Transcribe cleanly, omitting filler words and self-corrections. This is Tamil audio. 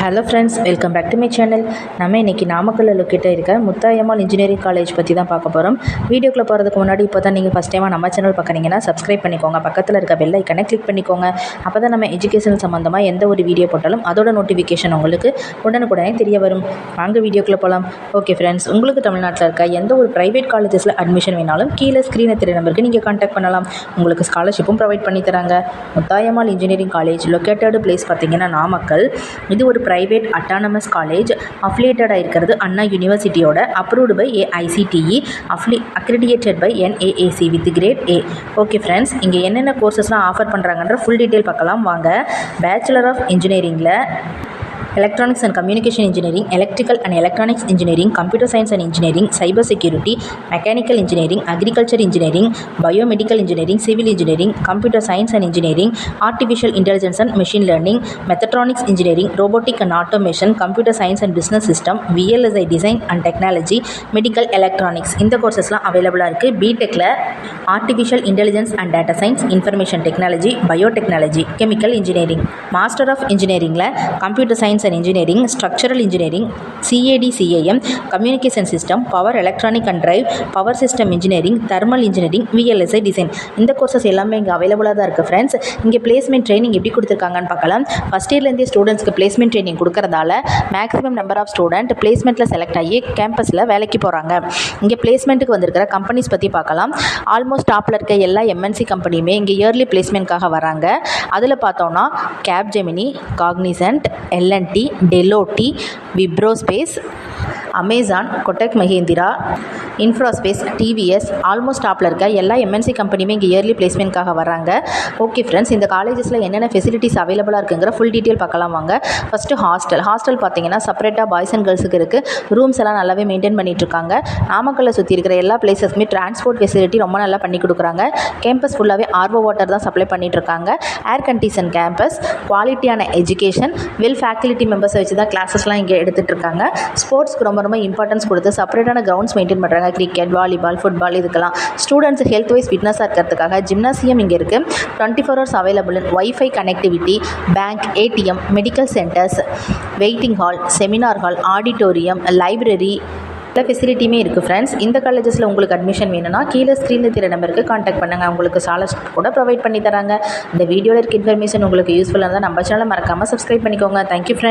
Hello friends, welcome back to my channel. நம்ம இன்றைக்கி நாமக்கல்லில் லொக்கேட் இருக்க முத்தாயம்மாள் இன்ஜினியரிங் காலேஜ் பற்றி தான் பார்க்க போகிறோம். வீடியோக்குள்ளே போகிறதுக்கு முன்னாடி இப்போ தான் நீங்கள் ஃபஸ்ட் டைமாக நம்ம சேனல் பார்க்குறீங்கன்னா சப்ஸ்கிரைப் பண்ணிக்கோங்க. பக்கத்தில் இருக்க பெல் ஐக்கனை கிளிக் பண்ணிக்கோங்க. அப்போ தான் நம்ம எஜுகேஷன் சம்மந்தமாக எந்த ஒரு வீடியோ போட்டாலும் அதோட நோட்டிஃபிகேஷன் உங்களுக்கு உடனுக்குடனே தெரிய வரும். வாங்க வீடியோக்குள்ளே போகலாம். ஓகே ஃப்ரெண்ட்ஸ், உங்களுக்கு தமிழ்நாட்டில் இருக்க எந்த ஒரு ப்ரைவேட் காலேஜஸில் அட்மிஷன் வேணாலும் கீழே ஸ்க்ரீனை தெரிய நம்பருக்கு நீங்கள் கான்டாக்ட் பண்ணலாம். உங்களுக்கு ஸ்காலர்ஷிப்பும் ப்ரொவைட் பண்ணி தராங்க. Muthayammal engineering college located place பார்த்திங்கன்னா நாமக்கல். இது ஒரு பிரைவேட் அட்டானமஸ் காலேஜ். அஃபிலியேட்டடாக இருக்கிறது அண்ணா யூனிவர்சிட்டியோட, approved by AICTE, accredited by NAAC with grade A. Okay friends, இங்கே என்னென்ன கோர்சஸ்லாம் ஆஃபர் பண்ணுறாங்கன்ற ஃபுல் டீட்டெயில் பார்க்கலாம் வாங்க. பேச்சுலர் ஆஃப் இன்ஜினியரிங்கில் electronics and communication engineering, electrical and electronics engineering, computer science and engineering, cyber security, mechanical engineering, agriculture engineering, biomedical engineering, civil engineering, computer science and engineering, artificial intelligence and machine learning, mechatronics engineering, robotic and automation, computer science and business system, VLSI design and technology, medical electronics. இந்த கோர்சஸ்லாம் அவைலபிளாக இருக்குது. பிடெக்கில் artificial intelligence and data science, information technology, biotechnology, chemical engineering. Master of இன்ஜினியரிங்கில் computer science and engineering, structural engineering, CAD/CAM, communication system, power electronic and drive, power system engineering, thermal engineering, VLSI design. இந்த கோர்சஸ் எல்லாமே இங்கே அவைலபிளாக தான் இருக்குது ஃப்ரெண்ட்ஸ். இங்கே பிளேஸ்மெண்ட் ட்ரைனிங் எப்படி கொடுத்துருக்காங்கன்னு பார்க்கலாம். ஃபஸ்ட் இயர்லேருந்தே ஸ்டூடெண்ட்ஸ்க்கு பிளேஸ்மெண்ட் ட்ரைனிங் கொடுக்கறதால மேக்ஸிமம் நம்பர் ஆஃப் ஸ்டூடெண்ட் பிளேஸ்மெண்ட்டில் செலக்ட் ஆகி கேம்பஸில் வேலைக்கு போகிறாங்க. இங்கே பிளேஸ்மெண்ட்டுக்கு வந்திருக்கிற கம்பெனிஸ் பற்றி பார்க்கலாம். ஆல்மோஸ்ட் டாப்பில் இருக்க எல்லா MNC கம்பெனியுமே இங்கே இயர்லி பிளேஸ்மெண்ட்காக வராங்க. அதில் பார்த்தோன்னா கேப்ஜெமினி, காக்னிசன்ட், L&T, டெலோட்டி, விப்ரோஸ்பேஸ், அமேசான், கொட்டக் மஹேந்திரா, இன்ஃப்ராஸ்பேஸ், TVS, ஆல்மோஸ்ட் டாப்பில் இருக்க எல்லா MNC கம்பெனியுமே இங்கே இயர்லி பிளேஸ்மெண்ட்காக வராங்க. ஓகே ஃப்ரெண்ட்ஸ், இந்த காலேஜஸில் என்னென்ன ஃபெசிலிட்டிஸ் அவைலபிளாக இருக்குங்கிற ஃபுல் டீட்டெயில் பார்க்கலாம் வாங்க. ஃபஸ்ட்டு ஹாஸ்டல் பார்த்தீங்கன்னா செப்பரேட்டாக பாய்ஸ் அண்ட் கேர்ள்ஸுக்கு இருக்குது. ரூம்ஸ் எல்லாம் நல்லாவே மெயின்டைன் பண்ணிகிட்ருக்காங்க. நாமக்கல்லை சுற்றி இருக்கிற எல்லா பிளேசஸ்க்குமே டிரான்ஸ்போர்ட் ஃபெசிலிட்டி ரொம்ப நல்லா பண்ணி கொடுக்குறாங்க. கேம்பஸ் ஃபுல்லாகவே RO வாட்டர் தான் சப்ளை பண்ணிகிட்ருக்காங்க. ஏர் கண்டிஷன் கேம்பஸ், குவாலிட்டியான எஜுகேஷன், ஃபேக்கல்ட்டி மெம்பர்ஸை வச்சு தான் கிளாஸஸ்லாம் இங்கே எடுத்துகிட்டு இருக்காங்க. ஸ்போர்ட்ஸ்க்கு ரொம்ப இம்பார்ட்டன்ஸ் கொடுத்து செப்பரேட்டான கிரவுண்ட்ஸ் மெயின்டைன் பண்ணுறாங்க. கிரிக்கெட், வாலிபால், ஃபுட்பால், இதுக்கெல்லாம் ஸ்டூடெண்ட்ஸ் ஹெல்த் வைஸ் ஃபிட்னஸாக இருக்கிறதுக்காக ஜிம்னாசியம் இங்கே இருக்குது. 24 hours available. Wifi connectivity, bank, ATM, medical centres, waiting hall, seminar hall, auditorium, library, எல்லா ஃபெசிலிட்டியுமே இருக்குது ஃப்ரெண்ட்ஸ். இந்த காலேஜஸில் உங்களுக்கு அட்மிஷன் வேணும்னா கீழே ஸ்க்ரீனில் தெரிய நம்பருக்கு கான்டாக்ட் பண்ணுங்கள். உங்களுக்கு ஸ்காலர்ஷிப் கூட ப்ரொவைட் பண்ணி தராங்க. இந்த வீடியோவில் இருக்க இன்ஃபர்மேஷன் உங்களுக்கு யூஸ்ஃபுல்லாக இருந்தால் நம்ம சேனலை மறக்காமல் சப்ஸ்கிரைப் பண்ணிக்கோங்க. Thank you friends.